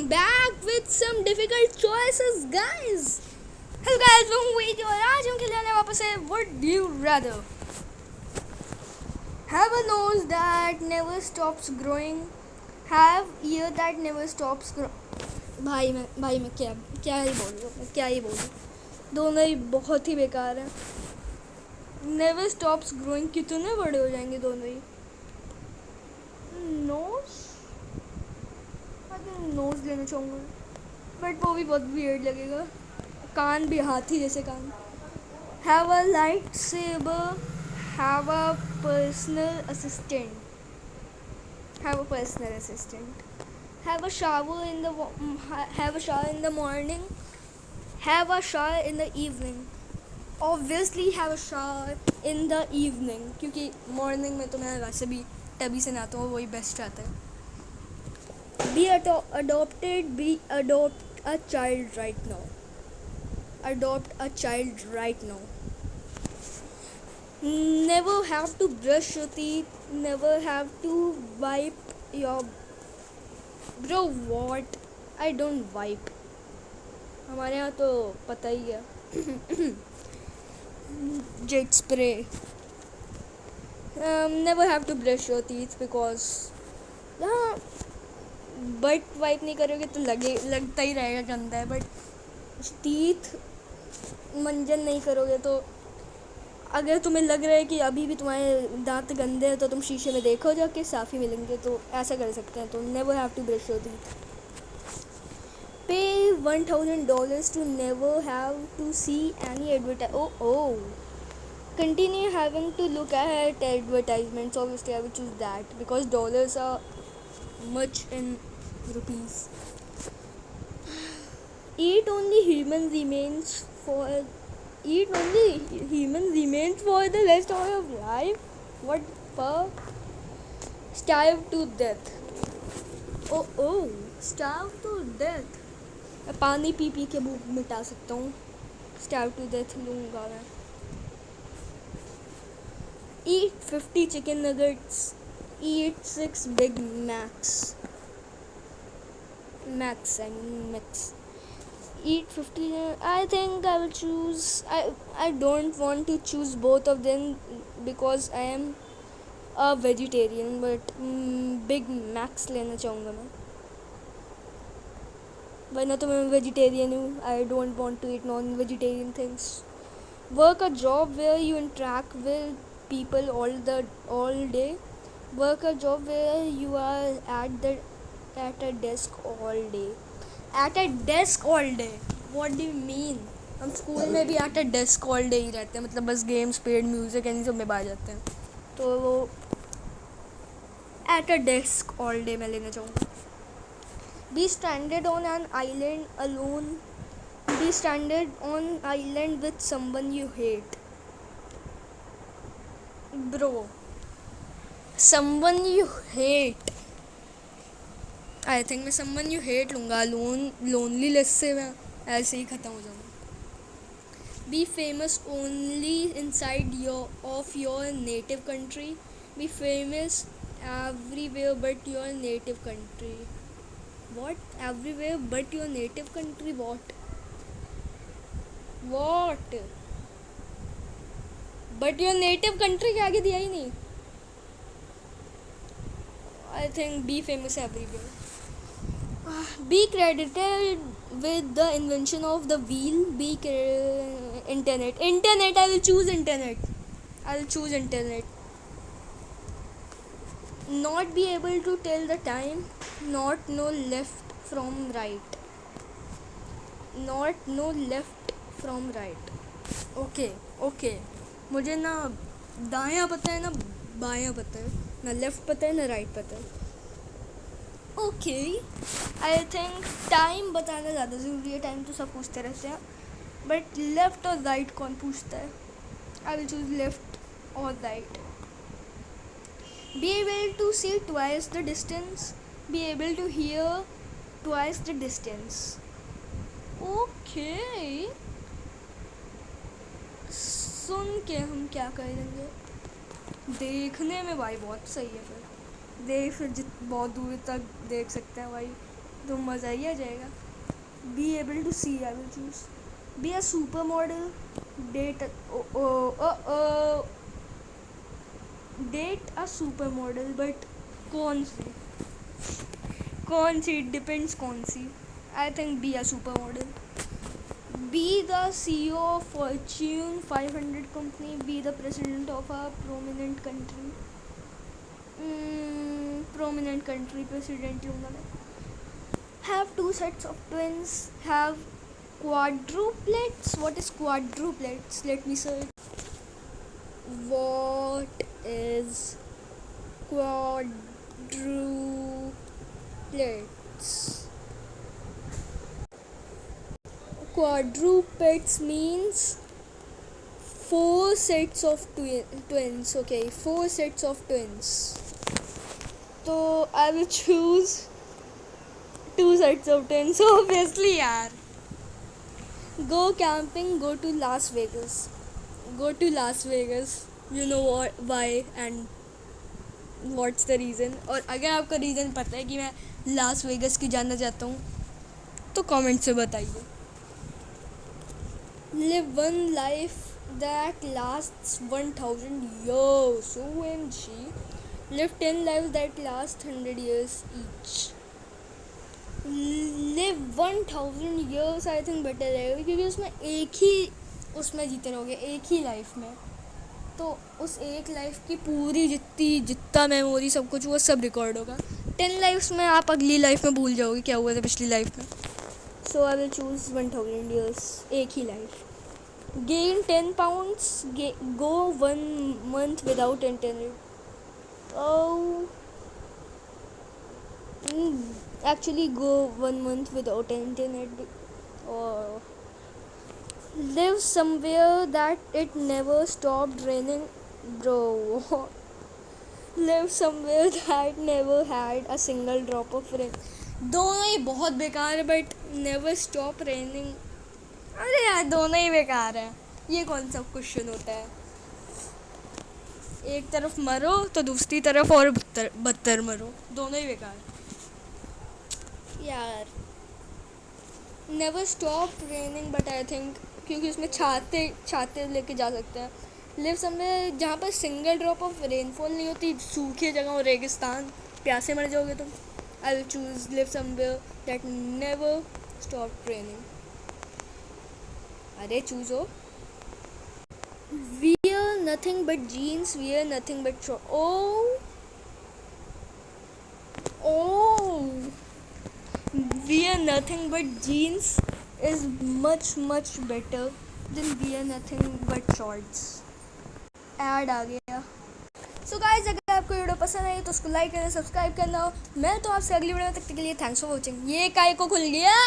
back with some difficult choices, guys. Hello guys, मैं हूँ वेद और आज हम खेलने वापस है Would you rather have a nose that never stops growing, have ear that never stops भाई मैं क्या ही बोलूँ, दोनों ही बहुत ही बेकार हैं. Never stops growing कितने बड़े हो जाएंगे दोनों ही. नोज लेना चाहूँगा बट वो भी बहुत वियर्ड लगेगा. कान भी हाथी जैसे कान. Have a light saber, have a personal assistant, have a shower in the morning, have a shower in the evening. Obviously have a shower in the evening क्योंकि मॉर्निंग में तो मैं वैसे भी टबी से नहाता हूँ, वही बेस्ट रहता है. Adopt a child right now. Never have to brush your teeth, never have to wipe your. Bro, what? I don't wipe. हमारे यहाँ तो पता ही है. Jet spray. Never have to brush your teeth because but wipe नहीं करोगे तो लगता ही रहेगा गंदा है. बट टीथ मंजन नहीं करोगे तो अगर तुम्हें लग रहा है कि अभी भी तुम्हारे दांत गंदे हैं तो तुम शीशे में देखो जाके साफ़ ही मिलेंगे. तो ऐसा कर सकते हैं. तो never have to brush your teeth. Pay $1,000 to never have to see any advertise. oh continue having to look at advertisements. Obviously I will choose that because dollars are much in rupees. Eat only human remains for the rest of your life. What for? Starve to death. oh starve to death. मैं पानी P के भूख मिटा सकता हूँ. Starve to death लूँगा मैं. Eat 50 chicken nuggets, eat 6 Big Macs. Eat 50. I think I will choose. I don't want to choose both of them because I am a vegetarian. But Big Macs लेना चाहूँगा मैं. वरना तो मैं vegetarian हूँ. I don't want to eat non-vegetarian things. Work a job where you interact with people all day. Work a job where you are at a desk all day. What do you mean? हम school में भी at a desk all day ही रहते हैं. मतलब बस games period music and सब में बाहर जाते हैं. तो वो at a desk all day मैं लेना चाहूँगा. Be stranded on an island alone. Be stranded on island with someone you hate. Bro, someone you hate. I think मैं someone you hate लूँगा. Loneliness से मैं ऐसे ही ख़त्म हो जाऊँगा. Be famous only inside your native country. Be famous everywhere but your native country. What? Everywhere but your native country? What? But your native country के आगे दिया ही नहीं. I think be famous everywhere. Be credited with the invention of the wheel. Internet. I will choose internet. Not be able to tell the time. Not know left from right. Okay. मुझे ना दायां पता है ना बायां पता है, ना लेफ्ट पता है ना राइट पता है. ओके, आई थिंक टाइम बताना ज़्यादा ज़रूरी है. टाइम तो सब पूछते रहते हैं बट लेफ्ट और राइट कौन पूछता है. आई विल चूज लेफ्ट और right. Be able to see twice the distance, be able to hear twice the distance. Okay, सुन के हम क्या करेंगे. देखने में भाई बहुत सही है. फिर बहुत दूर तक देख सकते हैं भाई. तो मज़ा ही आ जाएगा। Be able to see, I will choose be a super model, date date a super model, but कौन सी इट डिपेंड्स कौन see. I think be a super model, be the CEO of Fortune 500 company, be the president of a prominent country. Prominent country president लूँगा मैं। Have two sets of twins, have quadruplets. What is quadruplets? Let me search. What is quadruplets? Quadrupeds means four sets of twins. Okay, four sets of twins. So I will choose two sets of twins. Obviously, yaar. Go camping. Go to Las Vegas. Go to Las Vegas. You know what, why and what's the reason. और अगर आपका reason पता है कि मैं Las Vegas की जाना चाहता हूँ तो कमेंट से बताइए। Live one life that lasts 1000 years. OMG. Live 10 lives that last 100 years each. Live 1000 years I think better रहेगा, क्योंकि उसमें एक ही उसमें जीते रहोगे एक ही लाइफ में, तो उस एक लाइफ की पूरी जितना मेमोरी सब कुछ वो सब रिकॉर्ड होगा। 10 लाइफ्स में आप अगली लाइफ में भूल जाओगे क्या हुआ था पिछली लाइफ में। सो आई विल चूज 1000 years, एक ही life. Gain 10 pounds, go 1 month without internet. Oh, actually go 1 month without internet. Or live somewhere that it never stopped raining, bro. Live somewhere that never had a single drop of rain. दोनों ही बहुत बेकार है, but never stop raining, अरे यार दोनों ही बेकार है। ये कौन सा क्वेश्चन होता है। एक तरफ मरो तो दूसरी तरफ और बदतर मरो, दोनों ही बेकार यार। Never stop raining, but I think क्योंकि उसमें छाते लेके जा सकते हैं। लिव समवेयर जहाँ पर सिंगल ड्रॉप ऑफ रेनफॉल नहीं होती, सूखी जगह और रेगिस्तान, प्यासे मर जाओगे तुम। आई will choose live somewhere that never stop raining. अरे चूजो। Wear nothing but jeans, wear nothing but shorts. Oh, wear nothing but jeans is much better than wear nothing but shorts. Ad आ गया। So guys, अगर आपको video पसंद आई तो उसको like करना, subscribe करना। मैं तो आपसे अगली वीडियो में, तक के लिए थैंक्स फॉर वॉचिंग। ये काय को खुल गया।